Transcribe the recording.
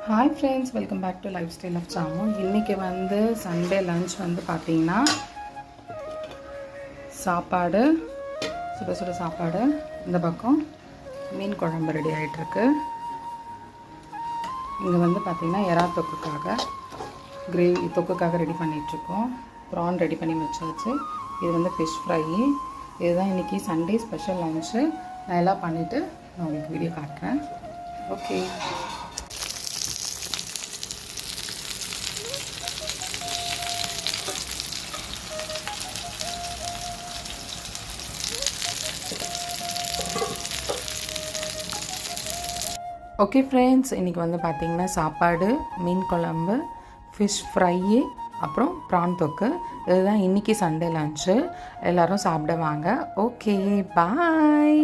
Hi friends, welcome back to life style of Samu. இன்றைக்கி வந்து Sunday lunch வந்து பார்த்திங்கன்னா சாப்பாடு, சுட சுட சாப்பாடு. இந்த பக்கம் மீன் குழம்பு ரெடி ஆகிட்டுருக்கு. இங்கே வந்து பார்த்திங்கன்னா எறா தொக்குக்காக தொக்குக்காக ரெடி பண்ணிகிட்ருக்கோம். ப்ரான் ரெடி பண்ணி வச்சாச்சு. இது வந்து ஃபிஷ் ஃப்ரை. இதுதான் இன்றைக்கி சண்டே ஸ்பெஷல் லன்ச்சு. நான் எல்லாம் பண்ணிவிட்டு நான் உங்களுக்கு வீடியோ காட்டுறேன். ஓகே. ஓகே ஃப்ரெண்ட்ஸ், இன்றைக்கி வந்து பார்த்திங்கன்னா சாப்பாடு, மீன் குழம்பு, ஃபிஷ் ஃப்ரையி, அப்புறம் ப்ரான் தொக்கு. இதுதான் இன்றைக்கி சண்டே லன்ச்சு. எல்லோரும் சாப்பிட வாங்க. ஓகே, பாய்.